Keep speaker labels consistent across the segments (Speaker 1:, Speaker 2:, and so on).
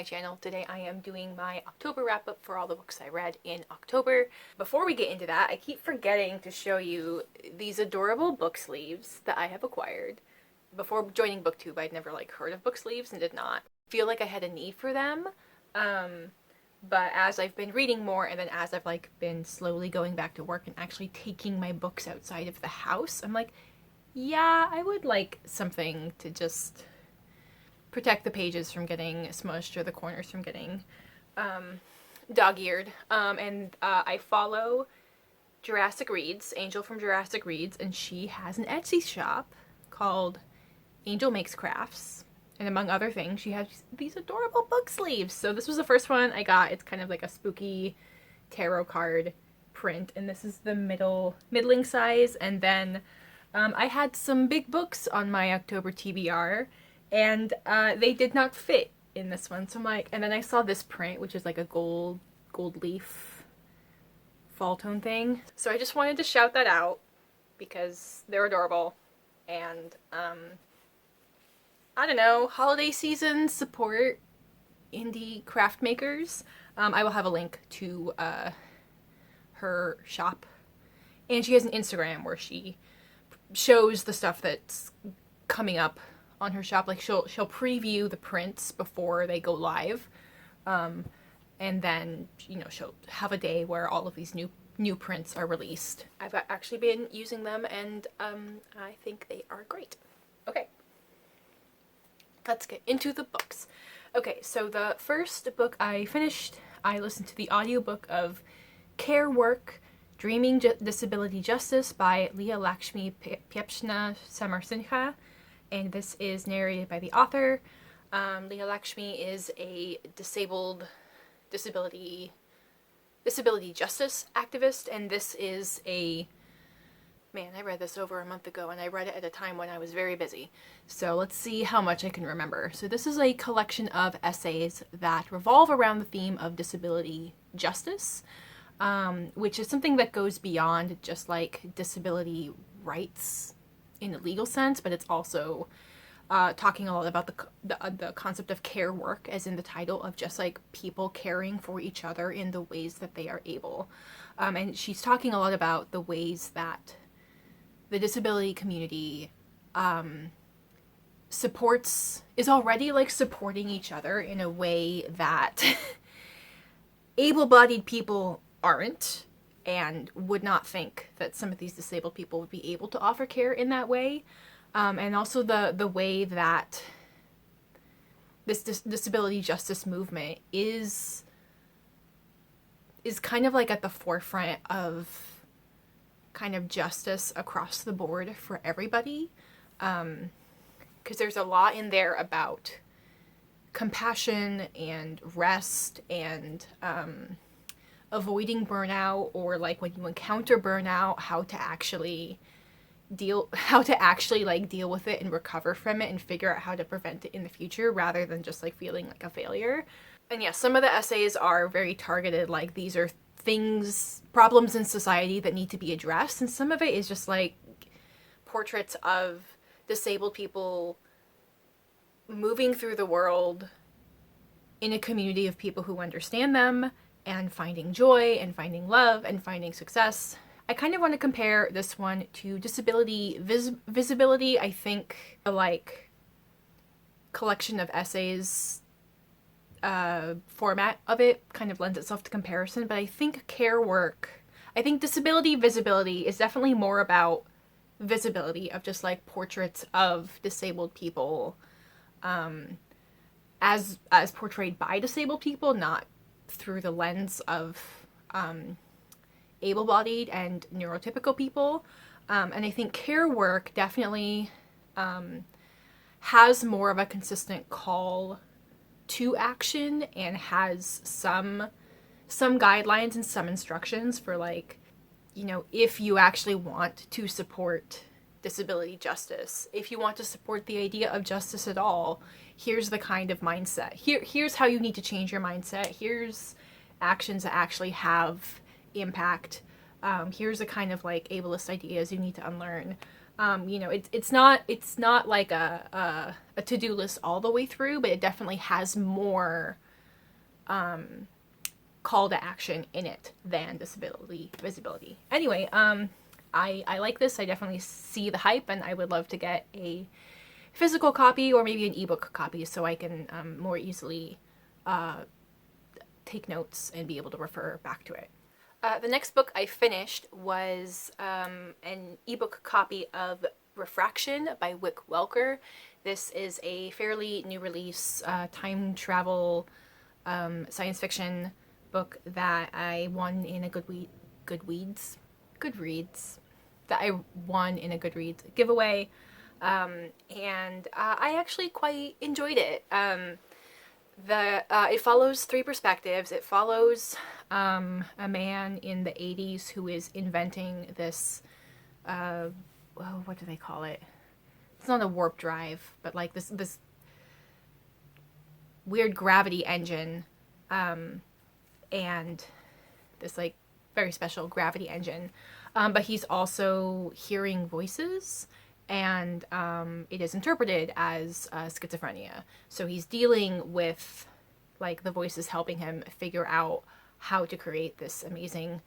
Speaker 1: channel. Today I am doing my October wrap-up for all the books I read in October. Before we get into that, I keep forgetting to show you these adorable book sleeves that I have acquired. Before joining BookTube, I'd never heard of book sleeves and did not feel like I had a need for them. But as I've been reading more, and then as I've been slowly going back to work and actually taking my books outside of the house, I'm like, yeah, I would like something to just protect the pages from getting smushed or the corners from getting dog-eared. I follow Jurassic Reads, Angel from Jurassic Reads, and she has an Etsy shop called AngelMakesCrafts. And among other things, she has these adorable book sleeves. So this was the first one I got. It's kind of like a spooky tarot card print. And this is the middling size. And then I had some big books on my October TBR. And they did not fit in this one. So I'm like, and then I saw this print, which is like a gold leaf fall tone thing. So I just wanted to shout that out because they're adorable. And I don't know, holiday season, support indie craft makers. I will have a link to her shop. And she has an Instagram where she shows the stuff that's coming up on her shop. Like she'll preview the prints before they go live. And then, you know, she'll have a day where all of these new prints are released. I've actually been using them and I think they are great. Okay. Let's get into the books. Okay, so the first book I finished, I listened to the audiobook of Care Work, Dreaming Disability Justice by Leah, Lakshmi, Piepzna, Samaransinha, and this is narrated by the author. Leah Lakshmi is a disability justice activist, and this is man, I read this over a month ago, and I read it at a time when I was very busy. So let's see how much I can remember. So this is a collection of essays that revolve around the theme of disability justice, which is something that goes beyond just disability rights in a legal sense, but it's also talking a lot about the concept of care work, as in the title, of just people caring for each other in the ways that they are able. And she's talking a lot about the ways that the disability community is already supporting each other in a way that able-bodied people aren't, and would not think that some of these disabled people would be able to offer care in that way. And also the way that this disability justice movement is kind of at the forefront of kind of justice across the board for everybody, because there's a lot in there about compassion and rest and avoiding burnout, or when you encounter burnout, how to actually deal with it and recover from it and figure out how to prevent it in the future, rather than just feeling like a failure. And yeah, some of the essays are very targeted, these are problems in society that need to be addressed, and some of it is just portraits of disabled people moving through the world in a community of people who understand them, and finding joy and finding love and finding success. I kind of want to compare this one to Disability Visibility. I think the collection of essays format of it kind of lends itself to comparison, but I think Disability Visibility is definitely more about visibility, of just portraits of disabled people as portrayed by disabled people, not through the lens of able-bodied and neurotypical people. And I think Care Work definitely has more of a consistent call to action, and has some guidelines and some instructions for if you actually want to support disability justice, if you want to support the idea of justice at all, here's the kind of mindset. Here's how you need to change your mindset. Here's actions that actually have impact. Here's the kind of ableist ideas you need to unlearn. It's not like a to-do list all the way through, but it definitely has more call to action in it than visibility. Anyway, I like this. I definitely see the hype, and I would love to get a physical copy or maybe an ebook copy so I can more easily take notes and be able to refer back to it. The next book I finished was an ebook copy of Refraction by Wick Welker. This is a fairly new release time travel science fiction book that I won in a Goodreads that I won in a Goodreads giveaway, and I actually quite enjoyed it. It follows three perspectives. It follows a man in the 80s who is inventing this, what do they call it? It's not a warp drive, but like this weird gravity engine, and this like very special gravity engine. But he's also hearing voices, and it is interpreted as schizophrenia. So he's dealing with like the voices helping him figure out how to create this amazing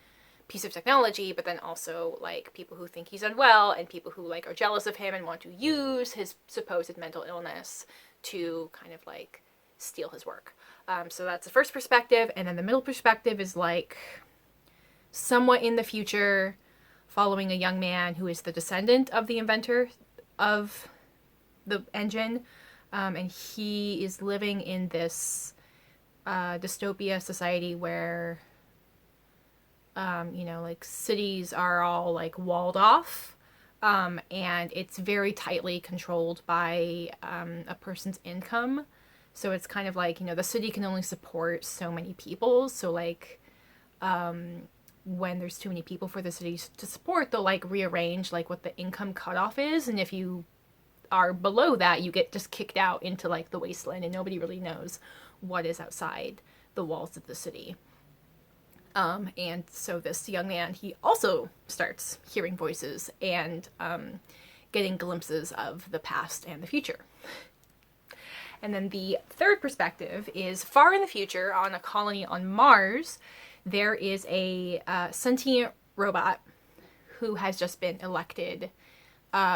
Speaker 1: piece of technology, but then also like people who think he's unwell and people who like are jealous of him and want to use his supposed mental illness to kind of like steal his work. So that's the first perspective, and then the middle perspective is like somewhat in the future, following a young man who is the descendant of the inventor of the engine, and he is living in this dystopia society where like cities are all like walled off, and it's very tightly controlled by a person's income. So it's kind of like, the city can only support so many people. So like when there's too many people for the city to support, they'll like rearrange like what the income cutoff is, and if you are below that, you get just kicked out into like the wasteland, and nobody really knows what is outside the walls of the city. And so this young man, he also starts hearing voices and getting glimpses of the past and the future. And then the third perspective is far in the future, on a colony on Mars. There is a sentient robot who has just been elected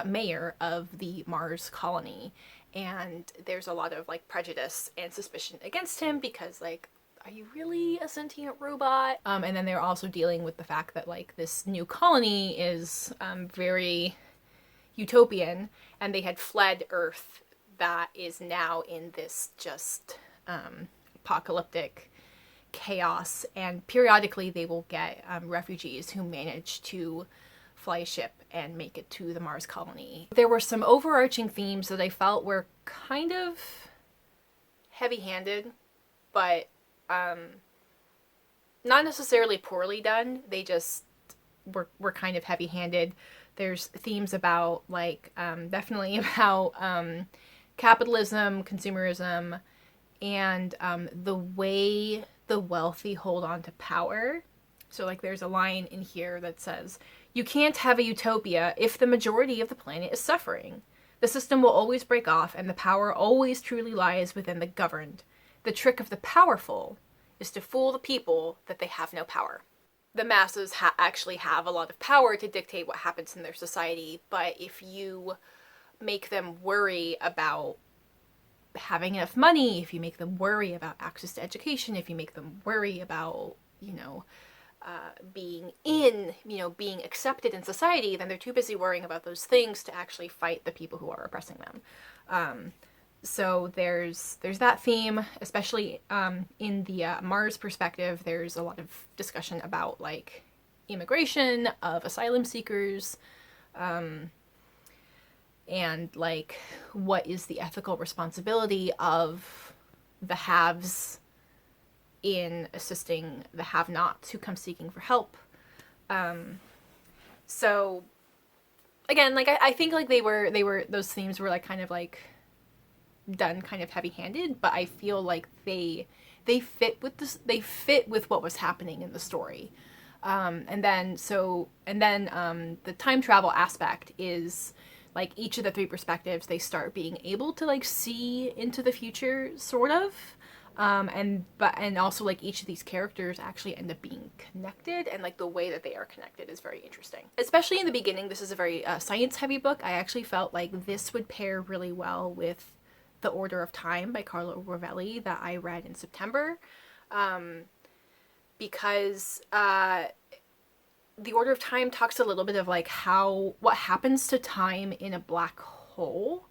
Speaker 1: mayor of the Mars colony, and there's a lot of like prejudice and suspicion against him because like, are you really a sentient robot? And then they're also dealing with the fact that like this new colony is very utopian, and they had fled Earth that is now in this just apocalyptic chaos, and periodically they will get refugees who manage to fly a ship and make it to the Mars colony. There were some overarching themes that I felt were kind of heavy-handed, but not necessarily poorly done. They just were kind of heavy-handed. There's themes about like definitely about capitalism, consumerism, and the way the wealthy hold on to power. So like there's a line in here that says, "You can't have a utopia if the majority of the planet is suffering. The system will always break off, and the power always truly lies within the governed. The trick of the powerful is to fool the people that they have no power." The masses actually have a lot of power to dictate what happens in their society, but if you make them worry about having enough money, if you make them worry about access to education, if you make them worry about, being accepted in society, then they're too busy worrying about those things to actually fight the people who are oppressing them. So there's that theme, especially in the Mars perspective. There's a lot of discussion about like immigration of asylum seekers, and like what is the ethical responsibility of the haves in assisting the have-nots who come seeking for help. So again, like I think like they were those themes were like kind of like done kind of heavy-handed, but I feel like they fit with this. They fit with what was happening in the story. And then the time travel aspect is like each of the three perspectives, they start being able to like see into the future, sort of. And also like each of these characters actually end up being connected, and like the way that they are connected is very interesting. Especially in the beginning, this is a very science heavy book. I actually felt like this would pair really well with The Order of Time by Carlo Rovelli that I read in September, because The Order of Time talks a little bit of like what happens to time in a black hole.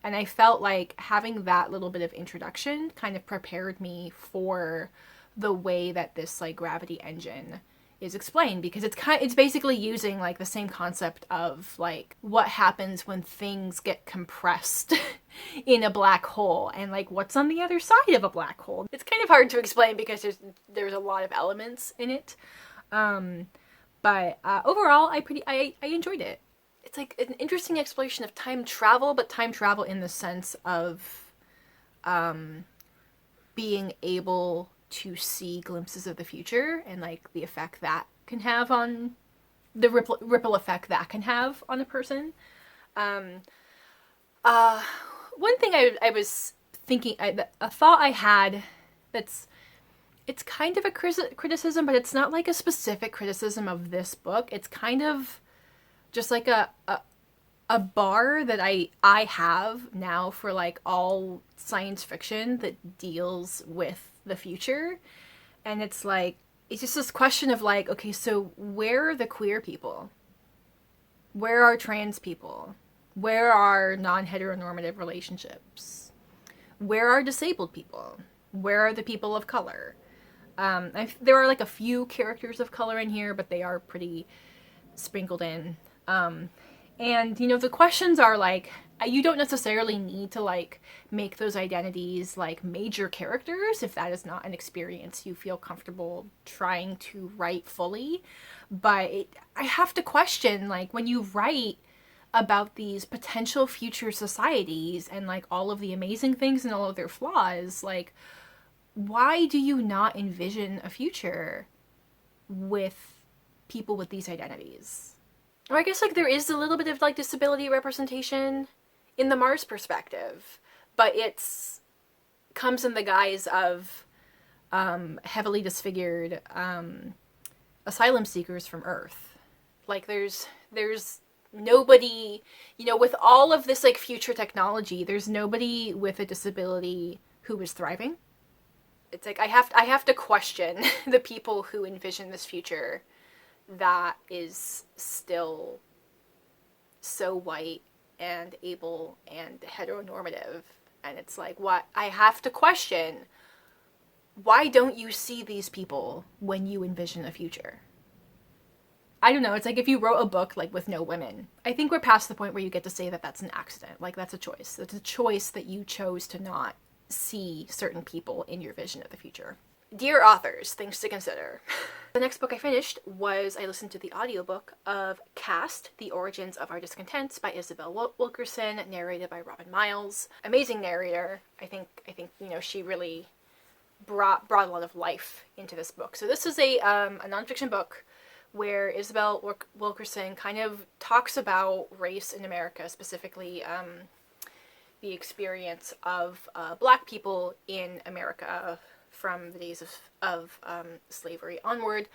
Speaker 1: And I felt like having that little bit of introduction kind of prepared me for the way that this like gravity engine is explained, because it's basically using like the same concept of like what happens when things get compressed in a black hole, and like what's on the other side of a black hole. It's kind of hard to explain because there's a lot of elements in it. But overall, I enjoyed it. It's like an interesting exploration of time travel, but time travel in the sense of being able to see glimpses of the future and like the effect that can have on the ripple effect that can have on a person. One thing I was thinking, a thought I had it's kind of a criticism, but it's not like a specific criticism of this book. It's kind of just like a bar that I have now for like all science fiction that deals with the future. And it's like, it's just this question of like, okay, so where are the queer people? Where are trans people? Where are non-heteronormative relationships? Where are disabled people? Where are the people of color? There are like a few characters of color in here, but they are pretty sprinkled in. And, you know, the questions are like, you don't necessarily need to like make those identities like major characters if that is not an experience you feel comfortable trying to write fully. But I have to question, like, when you write about these potential future societies and like all of the amazing things and all of their flaws, like, why do you not envision a future with people with these identities? Or I guess like there is a little bit of like disability representation in the Mars perspective, but it's comes in the guise of heavily disfigured asylum seekers from Earth. Like there's nobody, you know, with all of this like future technology, there's nobody with a disability who is thriving. It's like I have to question the people who envision this future that is still so white and able and heteronormative. And it's like, what? I have to question, why don't you see these people when you envision a future? I don't know. It's like if you wrote a book like with no women, I think we're past the point where you get to say that that's an accident. Like that's a choice. That's a choice that you chose to not see certain people in your vision of the future. Dear authors, things to consider. The next book I finished was I listened to the audiobook of Caste, The Origins of Our Discontents by Isabel Wilkerson, narrated by Robin Miles. Amazing narrator. I think you know, she really brought a lot of life into this book. So this is a nonfiction book where Isabel Wilkerson kind of talks about race in America, specifically the experience of Black people in America from the days of slavery onward,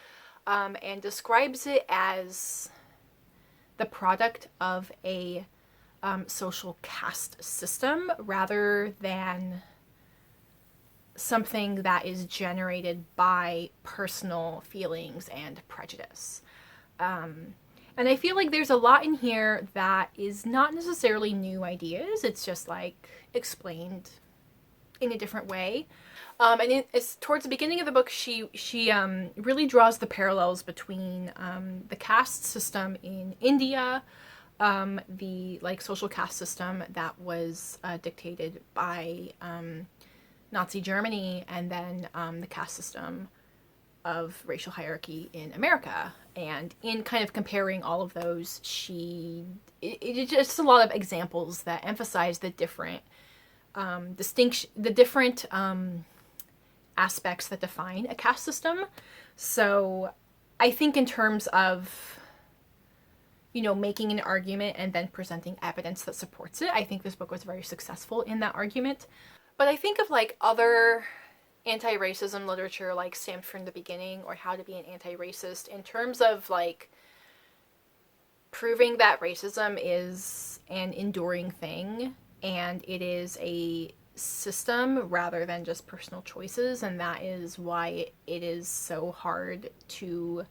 Speaker 1: and describes it as the product of a social caste system rather than something that is generated by personal feelings and prejudice. And I feel like there's a lot in here that is not necessarily new ideas. It's just like explained in a different way. And it's towards the beginning of the book, she really draws the parallels between the caste system in India, the like social caste system that was dictated by Nazi Germany, and then the caste system of racial hierarchy in America. And in kind of comparing all of those, it's just a lot of examples that emphasize the different aspects that define a caste system. So I think in terms of, you know, making an argument and then presenting evidence that supports it, I think this book was very successful in that argument. But I think of like other anti-racism literature, like, stamped from the beginning, or how to be an anti-racist, in terms of, like, proving that racism is an enduring thing, and it is a system rather than just personal choices, and that is why it is so hard to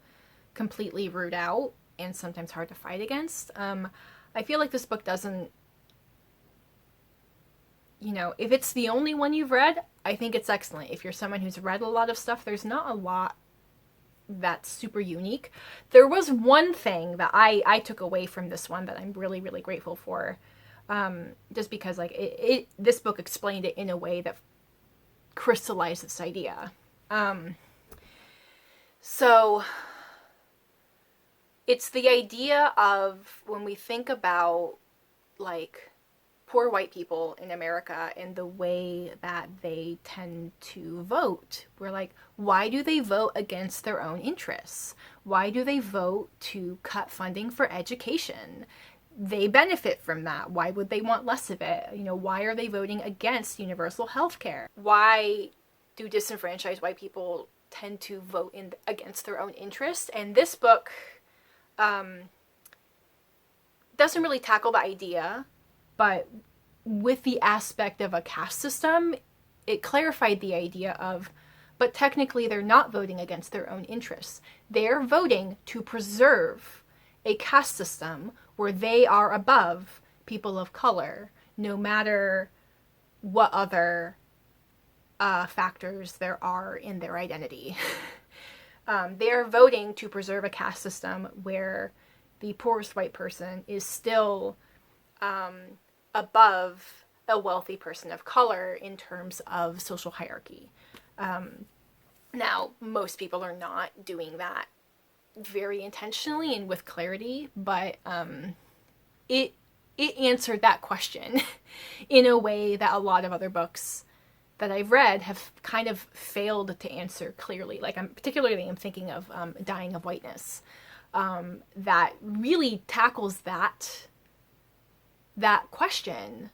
Speaker 1: completely root out and sometimes hard to fight against. I feel like this book doesn't, if it's the only one you've read, I think it's excellent. If you're someone who's read a lot of stuff, there's not a lot that's super unique. There was one thing that I took away from this one that I'm really, really grateful for. Just because, like, this book explained it in a way that crystallized this idea. So it's the idea of, when we think about, like, poor white people in America and the way that they tend to vote, we're like, why do they vote against their own interests? Why do they vote to cut funding for education? They benefit from that. Why would they want less of it? Why are they voting against universal health care? Why do disenfranchised white people tend to vote against their own interests? And this book doesn't really tackle the idea, but with the aspect of a caste system, it clarified the idea of, but technically they're not voting against their own interests. They're voting to preserve a caste system where they are above people of color, no matter what other factors there are in their identity. They are voting to preserve a caste system where the poorest white person is still above a wealthy person of color in terms of social hierarchy. Now, most people are not doing that very intentionally and with clarity, but it answered that question in a way that a lot of other books that I've read have kind of failed to answer clearly. Like, I'm thinking of Dying of Whiteness, that really tackles that question,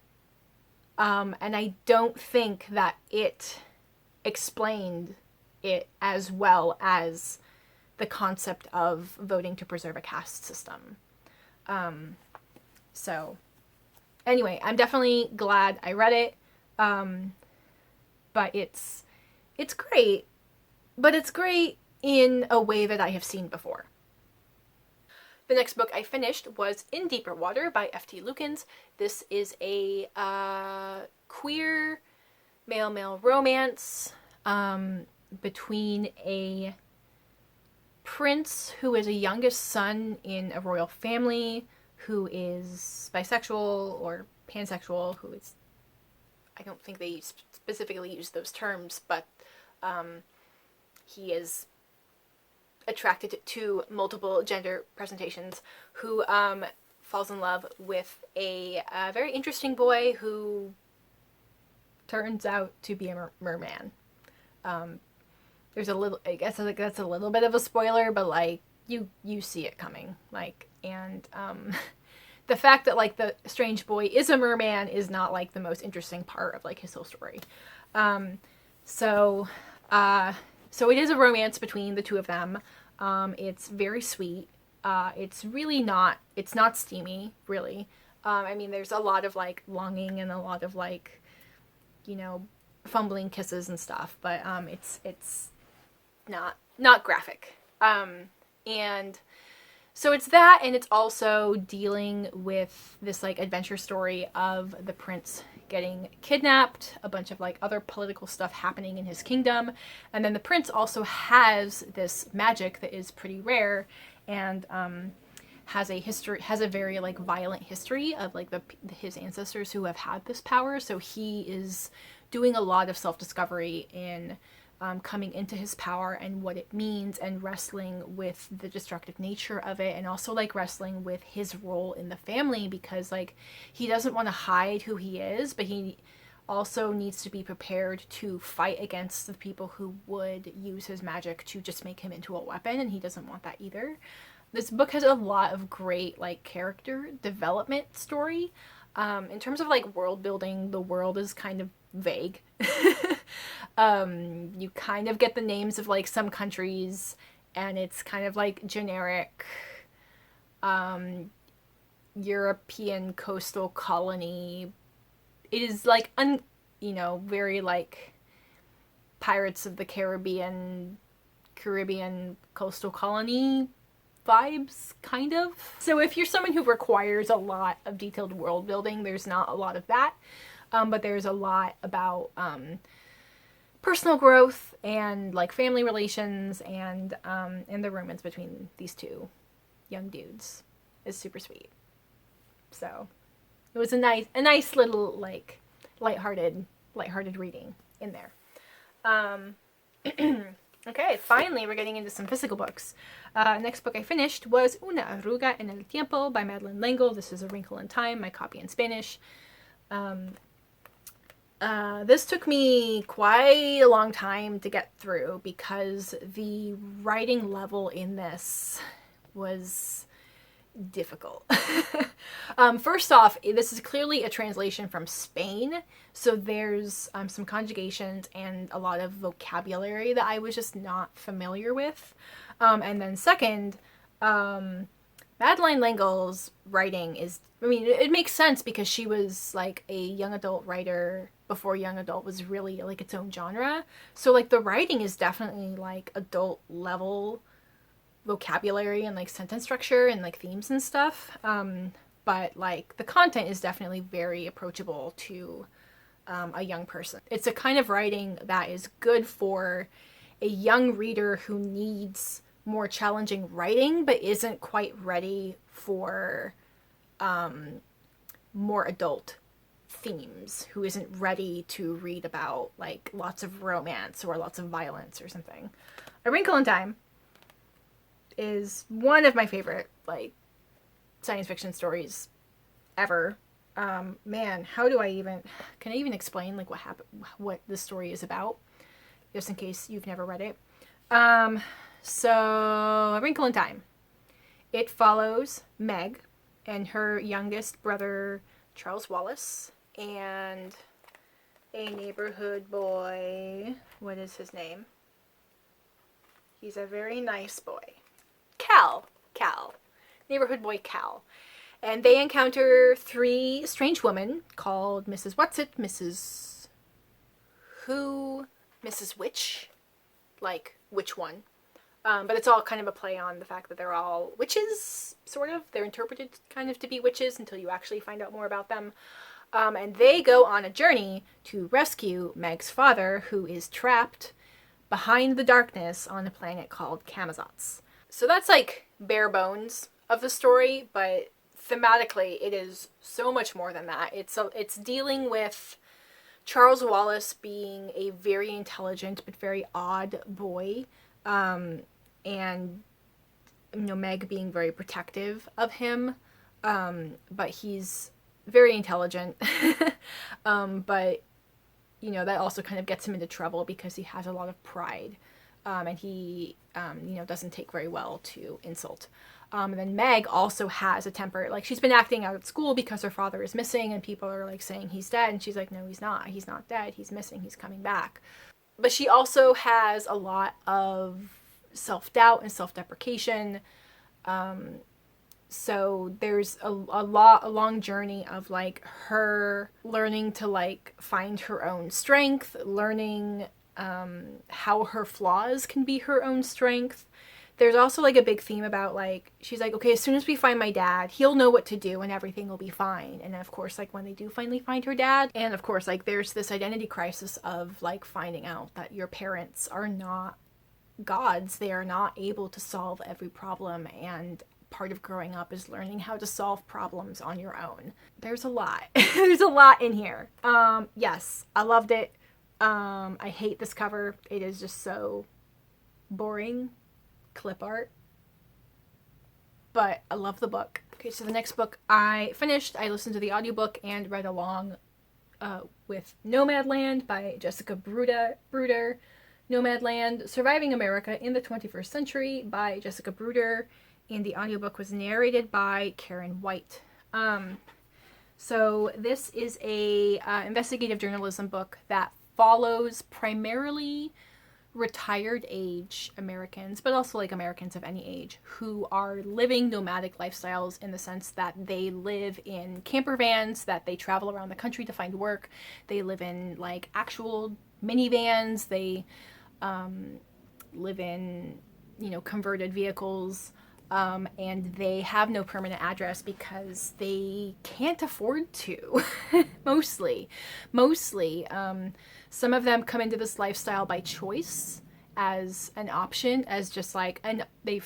Speaker 1: and I don't think that it explained it as well as the concept of voting to preserve a caste system. So anyway, I'm definitely glad I read it. But it's great, but it's great in a way that I have seen before. The next book I finished was In Deeper Water by F.T. Lukens. This is a queer male-male romance between a prince who is a youngest son in a royal family who is bisexual or pansexual, who is, I don't think they specifically use those terms, but he is attracted to multiple gender presentations, who falls in love with a very interesting boy who turns out to be a merman. There's a little, I guess, like, that's a little bit of a spoiler, but like you see it coming, like, and the fact that, like, the strange boy is a merman is not, like, the most interesting part of, like, his whole story. So it is a romance between the two of them. It's very sweet. It's really not, it's not steamy, really. I mean, there's a lot of, like, longing and a lot of, like, fumbling kisses and stuff, but it's not graphic. And so it's that, and it's also dealing with this, like, adventure story of the prince getting kidnapped, a bunch of, like, other political stuff happening in his kingdom, and then the prince also has this magic that is pretty rare, and has a very, like, violent history of, like, his ancestors who have had this power, so he is doing a lot of self-discovery in coming into his power and what it means, and wrestling with the destructive nature of it, and also, like, wrestling with his role in the family, because, like, he doesn't want to hide who he is, but he also needs to be prepared to fight against the people who would use his magic to just make him into a weapon, and he doesn't want that either. This book has a lot of great, like, character development story. In terms of, like, world building, the world is kind of vague. You kind of get the names of like some countries, and it's kind of like generic European coastal colony. It is like very like Pirates of the Caribbean coastal colony vibes, kind of. So if you're someone who requires a lot of detailed world building, there's not a lot of that, but there's a lot about personal growth and like family relations, and the romance between these two young dudes is super sweet. So it was a nice little like lighthearted reading in there. Okay, finally we're getting into some physical books. Next book I finished was Una Arruga en el Tiempo by Madeline L'Engle. This is A Wrinkle in Time, my copy in Spanish. This took me quite a long time to get through because the writing level in this was difficult. First off, this is clearly a translation from Spain, so there's some conjugations and a lot of vocabulary that I was just not familiar with. And then second, Madeline L'Engle's writing is, it makes sense because she was like a young adult writer before young adult was really like its own genre. So like the writing is definitely like adult level vocabulary and like sentence structure and like themes and stuff. But like the content is definitely very approachable to a young person. It's a kind of writing that is good for a young reader who needs more challenging writing but isn't quite ready for more adult themes, who isn't ready to read about like lots of romance or lots of violence or something. A Wrinkle in Time is one of my favorite like science fiction stories ever. Man, can I even explain like what this story is about, just in case you've never read it. So A Wrinkle in Time, it follows Meg and her youngest brother Charles Wallace and a neighborhood boy. What is his name? He's a very nice boy. Cal. Neighborhood boy Cal. And they encounter 3 strange women called Mrs. Whatsit, Mrs. Who, Mrs. Which, like which one. But it's all kind of a play on the fact that they're all witches, sort of. They're interpreted kind of to be witches until you actually find out more about them. And they go on a journey to rescue Meg's father, who is trapped behind the darkness on a planet called Camazotz. So that's like bare bones of the story, but thematically it is so much more than that. It's dealing with Charles Wallace being a very intelligent but very odd boy, and Meg being very protective of him, but he's very intelligent. But that also kind of gets him into trouble because he has a lot of pride, and he doesn't take very well to insult. And then Meg also has a temper. Like, she's been acting out at school because her father is missing, and people are like saying he's dead, and she's like, no, he's not dead, he's missing, he's coming back. But she also has a lot of self-doubt and self-deprecation. So there's a long journey of like her learning to like find her own strength, learning how her flaws can be her own strength. There's also like a big theme about like, she's like, okay, as soon as we find my dad, he'll know what to do and everything will be fine. And then of course, like when they do finally find her dad, and of course, like there's this identity crisis of like finding out that your parents are not gods. They are not able to solve every problem, and part of growing up is learning how to solve problems on your own. There's a lot. There's a lot in here. Yes, I loved it. I hate this cover. It is just so boring. Clip art. But I love the book. Okay, so the next book I finished, I listened to the audiobook and read along with Nomadland by Jessica Bruder. Nomadland, Surviving America in the 21st Century by Jessica Bruder, and the audiobook was narrated by Karen White. So this is a investigative journalism book that follows primarily retired age Americans, but also like Americans of any age, who are living nomadic lifestyles in the sense that they live in camper vans, that they travel around the country to find work. They live in like actual minivans. They live in, you know, converted vehicles. And they have no permanent address because they can't afford to. Mostly. Some of them come into this lifestyle by choice, as an option, as just like, and they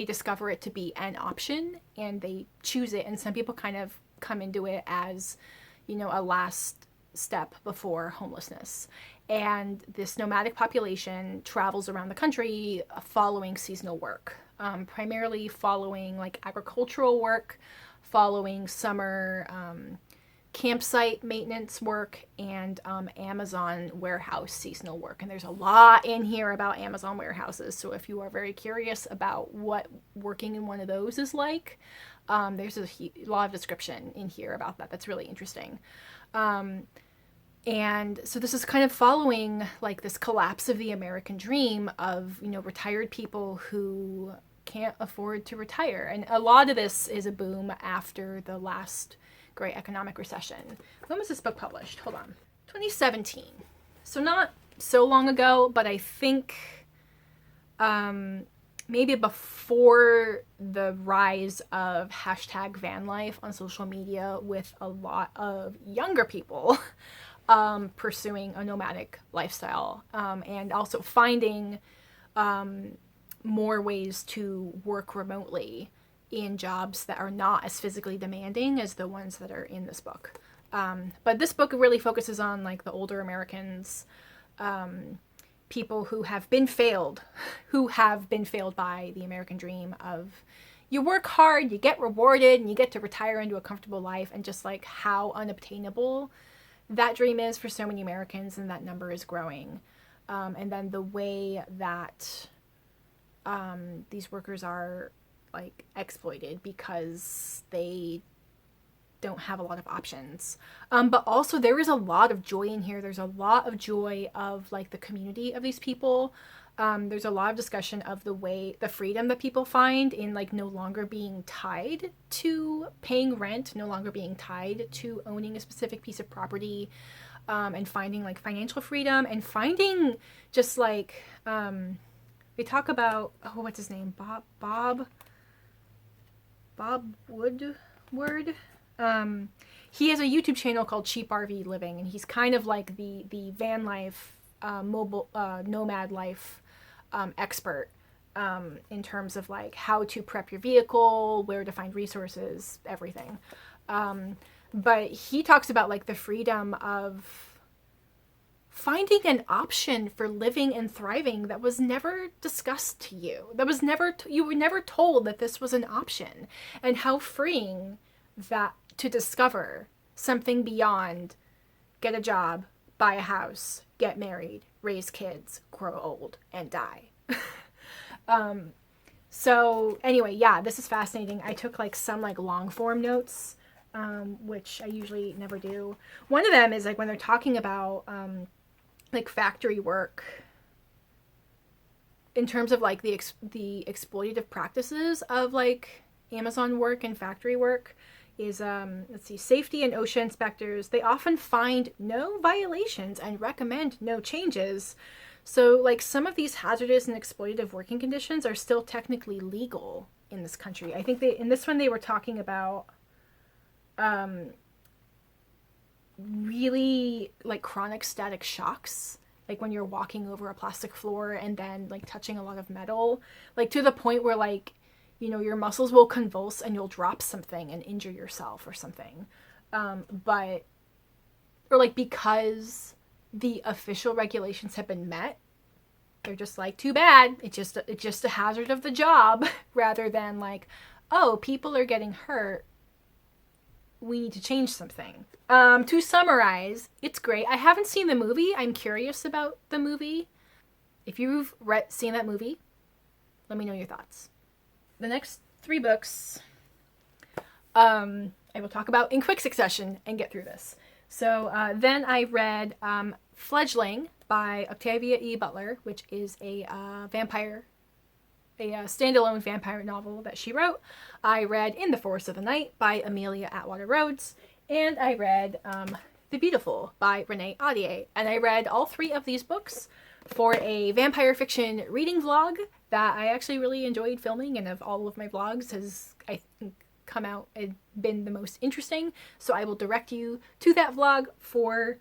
Speaker 1: discover it to be an option and they choose it. And some people kind of come into it as, you know, a last step before homelessness. And this nomadic population travels around the country following seasonal work. Primarily following like agricultural work, following summer campsite maintenance work, and Amazon warehouse seasonal work. And there's a lot in here about Amazon warehouses. So if you are very curious about what working in one of those is like, there's a lot of description in here about that. That's really interesting. And so this is kind of following like this collapse of the American dream of, you know, retired people who can't afford to retire. And a lot of this is a boom after the last great economic recession. When was this book published? Hold on. 2017. So not so long ago, but I think maybe before the rise of hashtag van life on social media, with a lot of younger people pursuing a nomadic lifestyle, and also finding more ways to work remotely in jobs that are not as physically demanding as the ones that are in this book. But this book really focuses on like the older Americans, people who have been failed by the American dream of you work hard, you get rewarded, and you get to retire into a comfortable life, and just like how unobtainable that dream is for so many Americans, and that number is growing. And then the way that these workers are like exploited because they don't have a lot of options. But also there is a lot of joy in here. There's a lot of joy of like the community of these people. There's a lot of discussion of the freedom that people find in like no longer being tied to paying rent, no longer being tied to owning a specific piece of property, and finding like financial freedom, and finding just like, they talk about, oh, what's his name? Bob Woodward. He has a YouTube channel called Cheap RV Living, and he's kind of like the van life, mobile, nomad life expert, in terms of like how to prep your vehicle, where to find resources, everything. But he talks about like the freedom of finding an option for living and thriving that was never discussed to you. That was never, you were never told that this was an option, and how freeing that to discover something beyond get a job, buy a house, get married, raise kids, grow old, and die. So anyway, yeah, this is fascinating. I took like some like long form notes, which I usually never do. One of them is like when they're talking about like factory work in terms of like the exploitative practices of like Amazon work and factory work is, let's see, safety and OSHA inspectors, they often find no violations and recommend no changes. So like some of these hazardous and exploitative working conditions are still technically legal in this country. I think in this one they were talking about really like chronic static shocks, like when you're walking over a plastic floor and then like touching a lot of metal, like to the point where like, you know, your muscles will convulse and you'll drop something and injure yourself or something. Or like because the official regulations have been met, they're just like, too bad, it's just a hazard of the job, rather than like, oh, people are getting hurt, we need to change something. To summarize, it's great. I haven't seen the movie. I'm curious about the movie. If you've seen that movie, let me know your thoughts. The next 3 books, I I will talk about in quick succession and get through this. So then I read Fledgling by Octavia E. Butler, which is a standalone vampire novel that she wrote. I read In the Forest of the Night by Amelia Atwater Rhodes, and I read The Beautiful by Renee Adieh. And I read all 3 of these books for a vampire fiction reading vlog that I actually really enjoyed filming, and of all of my vlogs has, I think, come out and been the most interesting. So I will direct you to that vlog for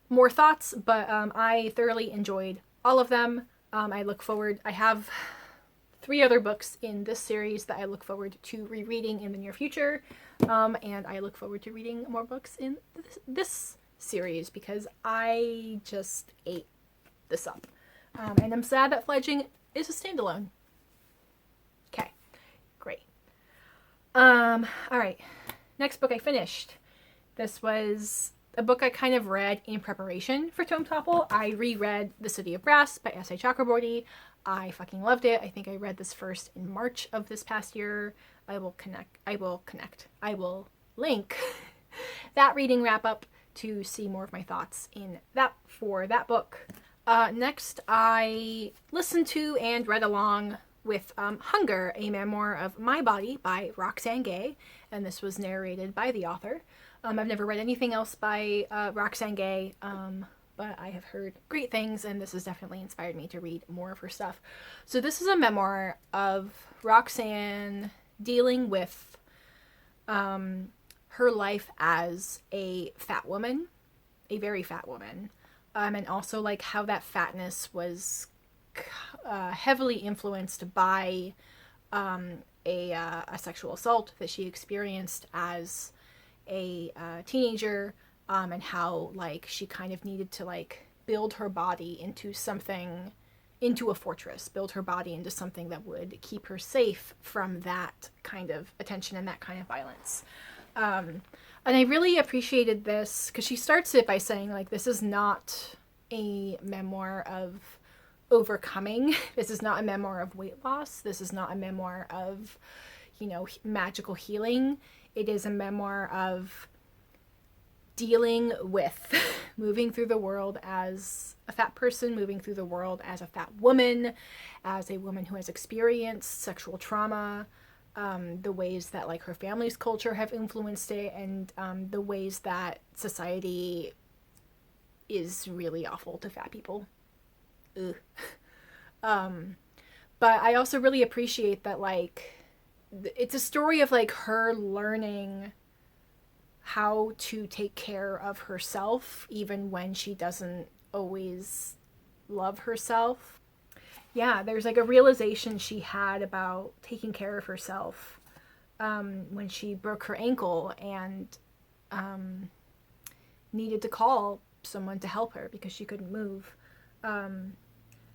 Speaker 1: more thoughts, but I thoroughly enjoyed all of them. I have 3 other books in this series that I look forward to rereading in the near future, and I look forward to reading more books in this series because I just ate this up. And I'm sad that Fledgling is a standalone. Okay, great. Alright, next book I finished. This was a book I kind of read in preparation for Tome Topple. I reread The City of Brass by S.A. Chakraborty. I fucking loved it. I think I read this first in March of this past year. I will link that reading wrap up to see more of my thoughts for that book. Next, I listened to and read along with Hunger, a memoir of my body by Roxanne Gay, and this was narrated by the author. I've never read anything else by Roxanne Gay, but I have heard great things, and this has definitely inspired me to read more of her stuff. So this is a memoir of Roxanne dealing with her life as a fat woman, a very fat woman, and also like how that fatness was heavily influenced by a sexual assault that she experienced as a teenager, and how like she kind of needed to like build her body into a fortress, build her body into something that would keep her safe from that kind of attention and that kind of violence. And I really appreciated this because she starts it by saying like, this is not a memoir of overcoming. This is not a memoir of weight loss. This is not a memoir of, magical healing. It is a memoir of dealing with moving through the world as a fat person, moving through the world as a fat woman, as a woman who has experienced sexual trauma, the ways that like her family's culture have influenced it, and the ways that society is really awful to fat people. Ugh. But I also really appreciate that like it's a story of like her learning how to take care of herself even when she doesn't always love herself. Yeah, there's like a realization she had about taking care of herself when she broke her ankle and needed to call someone to help her because she couldn't move.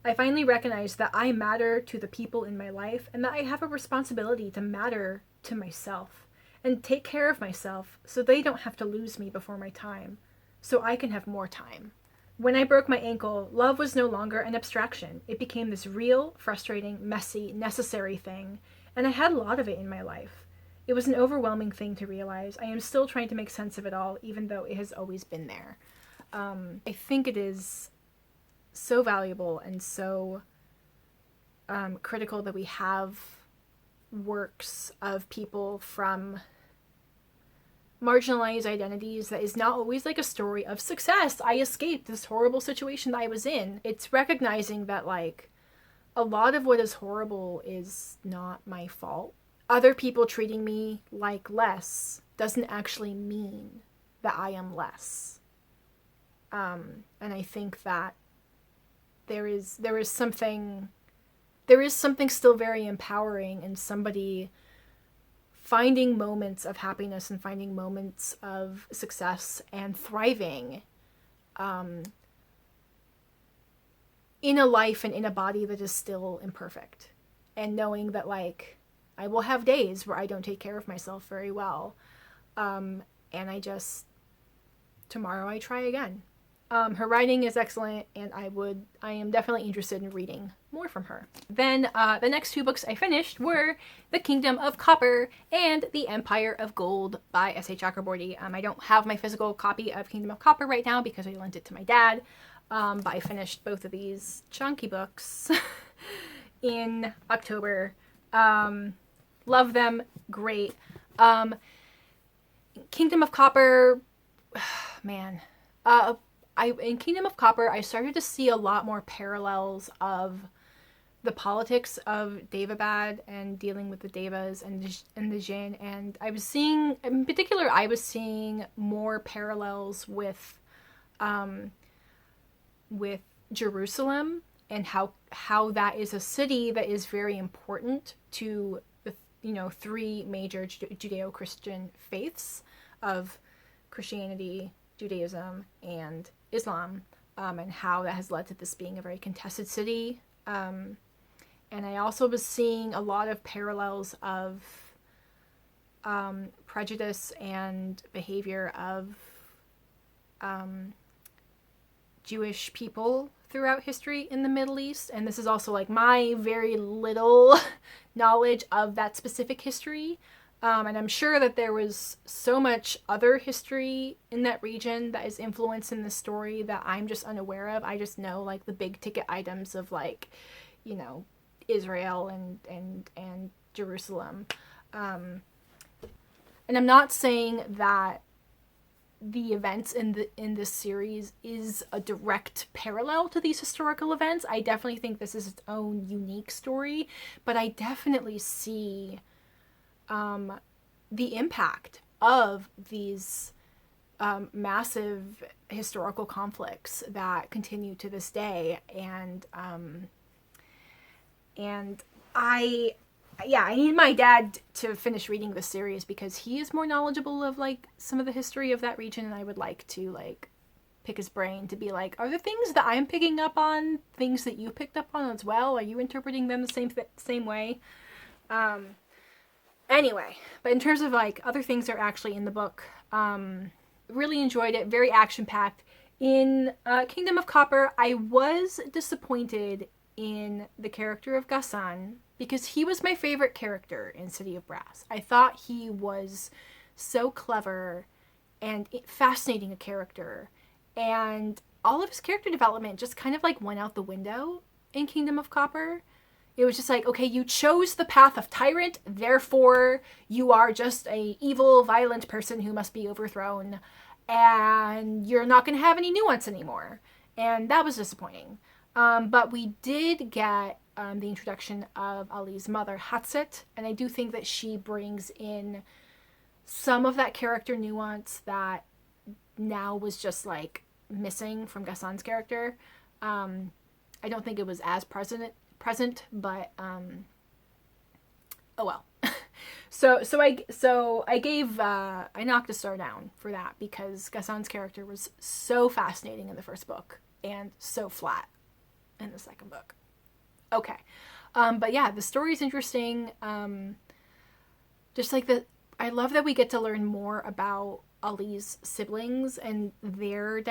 Speaker 1: I finally recognized that I matter to the people in my life and that I have a responsibility to matter to myself and take care of myself so they don't have to lose me before my time, so I can have more time. When I broke my ankle, love was no longer an abstraction. It became this real, frustrating, messy, necessary thing, and I had a lot of it in my life. It was an overwhelming thing to realize. I am still trying to make sense of it all, even though it has always been there. I think it is so valuable and so critical that we have works of people from marginalized identities that is not always like a story of success. I escaped this horrible situation that I was in. It's recognizing that like a lot of what is horrible is not my fault. Other people treating me like less doesn't actually mean that I am less. And I think that there is something still very empowering in somebody finding moments of happiness and finding moments of success and thriving in a life and in a body that is still imperfect, and knowing that like I will have days where I don't take care of myself very well, and tomorrow I try again. Her writing is excellent, and I am definitely interested in reading more from her. Then the next 2 books I finished were The Kingdom of Copper and The Empire of Gold by S.A. Chakraborty. I don't have my physical copy of Kingdom of Copper right now because I lent it to my dad, but I finished both of these chunky books in October. Love them. Great. Kingdom of Copper, man. In Kingdom of Copper, I started to see a lot more parallels of the politics of Daevabad and dealing with the Devas and the Jinn. And I was seeing, in particular, more parallels with Jerusalem and how that is a city that is very important to the 3 major Judeo-Christian faiths of Christianity, Judaism, and Islam, and how that has led to this being a very contested city. And I also was seeing a lot of parallels of prejudice and behavior of Jewish people throughout history in the Middle East. And this is also like my very little knowledge of that specific history. And I'm sure that there was so much other history in that region that is influenced in this story that I'm just unaware of. I just know like the big ticket items of like, Israel and Jerusalem. And I'm not saying that the events in this series is a direct parallel to these historical events. I definitely think this is its own unique story, but I definitely see the impact of these massive historical conflicts that continue to this day. And I need my dad to finish reading this series because he is more knowledgeable of like some of the history of that region, and I would like to like pick his brain to be like, are the things that I'm picking up on things that you picked up on as well? Are you interpreting them the same way? Anyway, but in terms of like other things that are actually in the book, really enjoyed it. Very action-packed. In Kingdom of Copper, I was disappointed in the character of Ghassan because he was my favorite character in City of Brass. I thought he was so clever and fascinating a character, and all of his character development just kind of like went out the window in Kingdom of Copper. It was just like, okay, you chose the path of tyrant, therefore you are just a evil, violent person who must be overthrown, and you're not going to have any nuance anymore. And that was disappointing. But we did get the introduction of Ali's mother, Hatset, and I do think that she brings in some of that character nuance that now was just like missing from Ghassan's character. I don't think it was as present, but oh well. So I knocked a star down for that because Ghassan's character was so fascinating in the first book and so flat in the second book. Okay. But yeah, the story is interesting. Just like I love that we get to learn more about Ali's siblings and their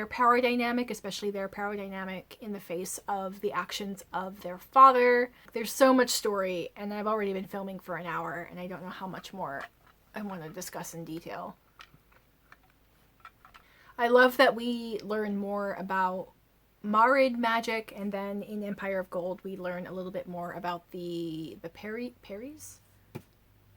Speaker 1: power dynamic, especially their power dynamic in the face of the actions of their father. There's so much story, and I've already been filming for an hour, and I don't know how much more I want to discuss in detail. I love that we learn more about Marid magic, and then in Empire of Gold we learn a little bit more about the Peris?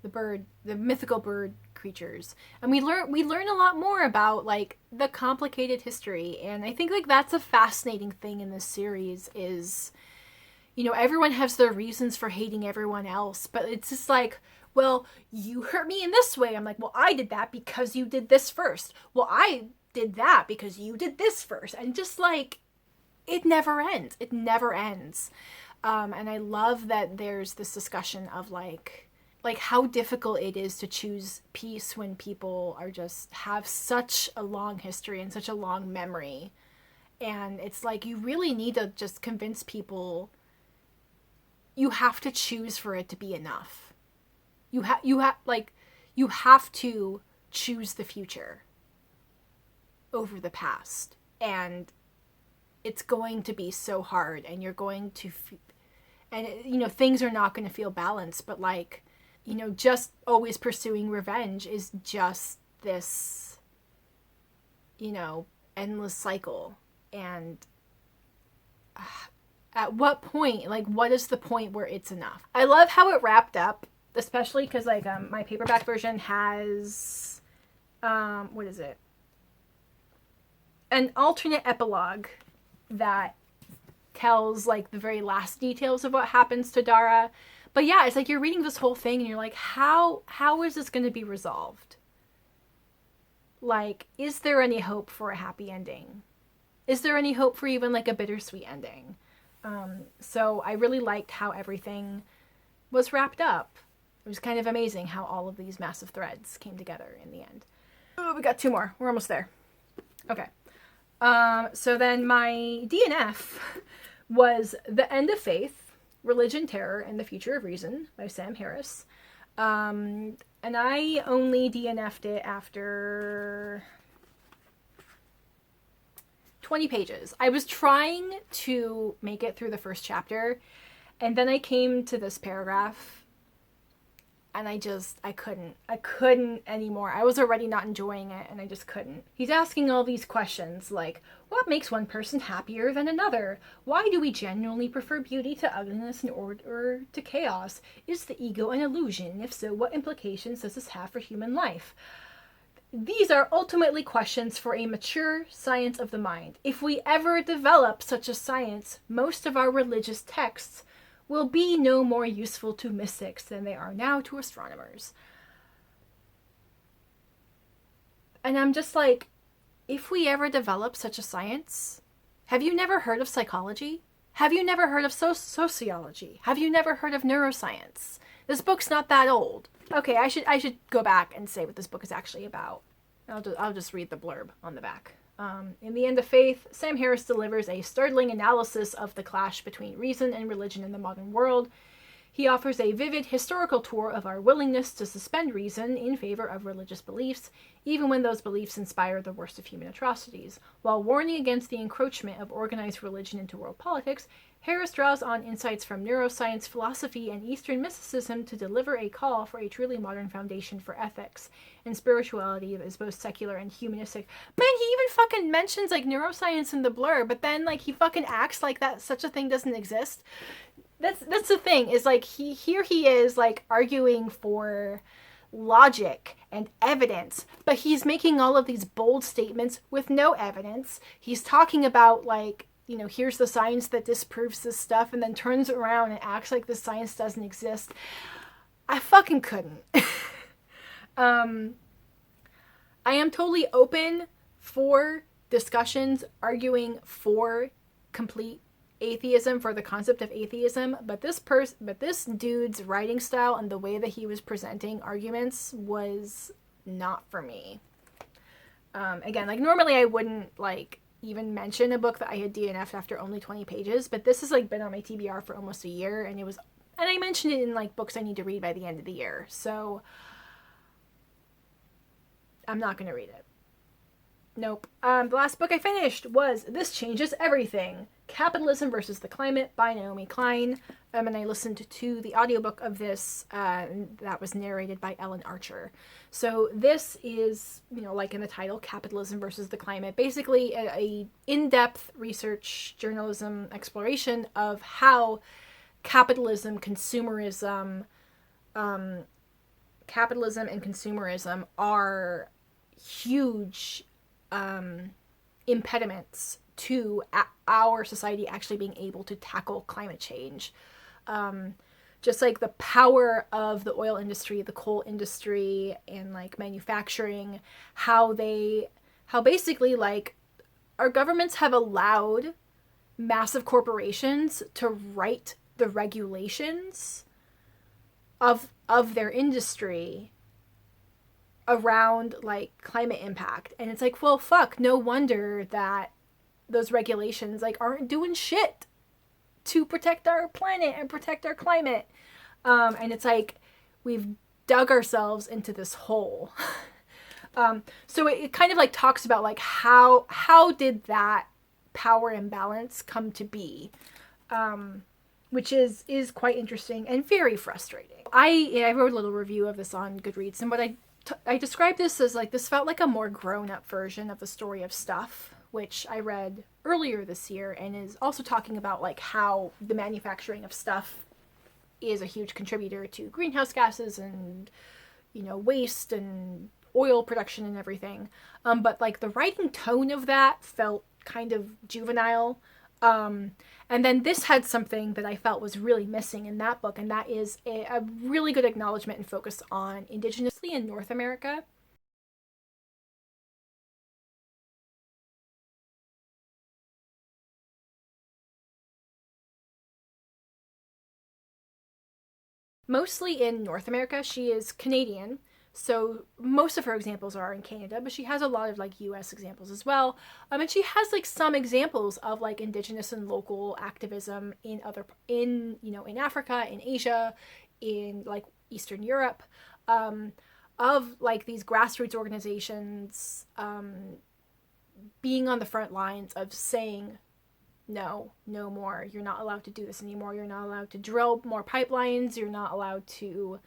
Speaker 1: The mythical bird creatures, and we learn a lot more about like the complicated history. And I think like that's a fascinating thing in this series is, everyone has their reasons for hating everyone else, but it's just like, well, you hurt me in this way. I'm like, well, I did that because you did this first. Well, I did that because you did this first. And just like, it never ends. And I love that there's this discussion of like how difficult it is to choose peace when people are just have such a long history and such a long memory. And it's like, you really need to just convince people you have to choose for it to be enough. You have to choose the future over the past. and it's going to be so hard, and you're going to and you know, things are not going to feel balanced, but like, you know, just always pursuing revenge is just this, you know, endless cycle. And at what point, like, what is the point where it's enough? I love how it wrapped up, especially because, like, my paperback version has, what is it? An alternate epilogue that tells, like, the very last details of what happens to Dara. But yeah, it's like you're reading this whole thing and you're like, how is this going to be resolved? Like, is there any hope for a happy ending? Is there any hope for even, like, a bittersweet ending? So I really liked how everything was wrapped up. It was kind of amazing how all of these massive threads came together in the end. Oh, we got 2 more. We're almost there. Okay. So then my DNF was The End of Faith, Religion, Terror, and the Future of Reason by Sam Harris. And I only DNF'd it after 20 pages. I was trying to make it through the first chapter, and then I came to this paragraph, and I couldn't anymore. I was already not enjoying it, and I just couldn't. He's asking all these questions like, what makes one person happier than another? Why do we genuinely prefer beauty to ugliness and order to chaos? Is the ego an illusion? If so, what implications does this have for human life? These are ultimately questions for a mature science of the mind. If we ever develop such a science, most of our religious texts will be no more useful to mystics than they are now to astronomers. And I'm just like, if we ever develop such a science, have you never heard of psychology? Have you never heard of sociology? Have you never heard of neuroscience? This book's not that old. Okay, I should go back and say what this book is actually about. I'll just read the blurb on the back. In The End of Faith, Sam Harris delivers a startling analysis of the clash between reason and religion in the modern world. He offers a vivid historical tour of our willingness to suspend reason in favor of religious beliefs, even when those beliefs inspire the worst of human atrocities. While warning against the encroachment of organized religion into world politics, Harris draws on insights from neuroscience, philosophy, and Eastern mysticism to deliver a call for a truly modern foundation for ethics and spirituality that is both secular and humanistic. But he even fucking mentions, like, neuroscience in the blur, but then, like, he fucking acts like that such a thing doesn't exist. That's the thing, is, like, he is, like, arguing for logic and evidence, but he's making all of these bold statements with no evidence. He's talking about, like, you know, here's the science that disproves this stuff, and then turns around and acts like this science doesn't exist. I fucking couldn't. I am totally open for discussions arguing for complete atheism, for the concept of atheism, but this dude's writing style and the way that he was presenting arguments was not for me. Again, like, normally I wouldn't, like, even mention a book that I had DNF'd after only 20 pages, but this has, like, been on my TBR for almost a year, and I mentioned it in, like, books I need to read by the end of the year, so I'm not gonna read it. Nope. The last book I finished was This Changes Everything, Capitalism versus the Climate by Naomi Klein. And I listened to the audiobook of this that was narrated by Ellen Archer. So this is, you know, like in the title, Capitalism versus the Climate, basically a in-depth research journalism exploration of how capitalism and consumerism are huge impediments to our society actually being able to tackle climate change. Just like the power of the oil industry, the coal industry, and, like, manufacturing, how basically, like, our governments have allowed massive corporations to write the regulations of their industry around, like, climate impact. And it's like, well, fuck, no wonder that those regulations, like, aren't doing shit to protect our planet and protect our climate. And it's like, we've dug ourselves into this hole. So it kind of like talks about like how did that power imbalance come to be, which is quite interesting and very frustrating. I wrote a little review of this on Goodreads, and what I described this as like, this felt like a more grown-up version of the story of Stuff, which I read earlier this year, and is also talking about like how the manufacturing of stuff is a huge contributor to greenhouse gases and, you know, waste and oil production and everything. But like the writing tone of that felt kind of juvenile. And then this had something that I felt was really missing in that book, and that is a really good acknowledgement and focus on indigenously in North America. Mostly in North America. She is Canadian, so most of her examples are in Canada, but she has a lot of like US examples as well. And she has like some examples of like indigenous and local activism in Africa, in Asia, in like Eastern Europe, of like these grassroots organizations being on the front lines of saying, no more, you're not allowed to do this anymore, you're not allowed to drill more pipelines, you're not allowed to,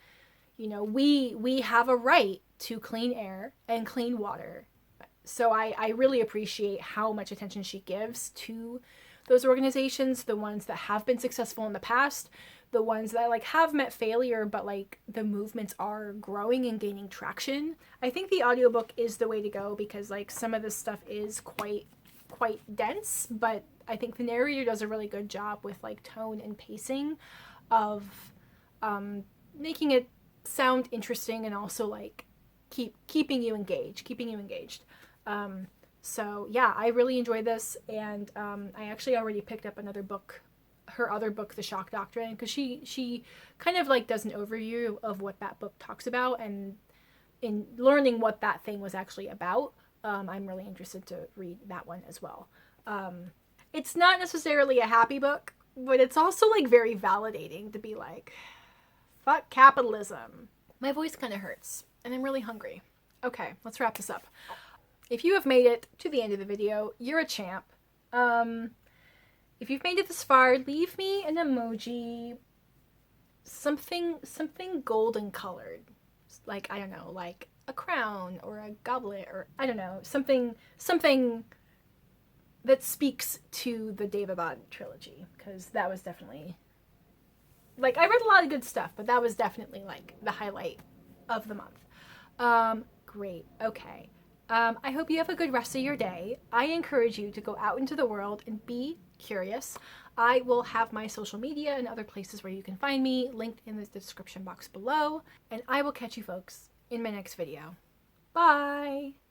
Speaker 1: we have a right to clean air and clean water. So I really appreciate how much attention she gives to those organizations, the ones that have been successful in the past, the ones that like have met failure, but like the movements are growing and gaining traction. I think the audiobook is the way to go, because like some of this stuff is quite dense, but I think the narrator does a really good job with like tone and pacing of making it sound interesting and also like keeping you engaged. So yeah, I really enjoyed this, and I actually already picked up another book, her other book, The Shock Doctrine, because she kind of like does an overview of what that book talks about, and in learning what that thing was actually about, I'm really interested to read that one as well. It's not necessarily a happy book, but it's also like very validating to be like, fuck capitalism. My voice kind of hurts, and I'm really hungry. Okay, let's wrap this up. If you have made it to the end of the video, you're a champ. If you've made it this far, leave me an emoji, something golden colored, like, I don't know, like a crown or a goblet, or I don't know, something that speaks to the Daevabad trilogy, because that was definitely, like, I read a lot of good stuff, but that was definitely like the highlight of the month. Great. Okay. I hope you have a good rest of your day. I encourage you to go out into the world and be curious. I will have my social media and other places where you can find me linked in the description box below, and I will catch you folks in my next video. Bye!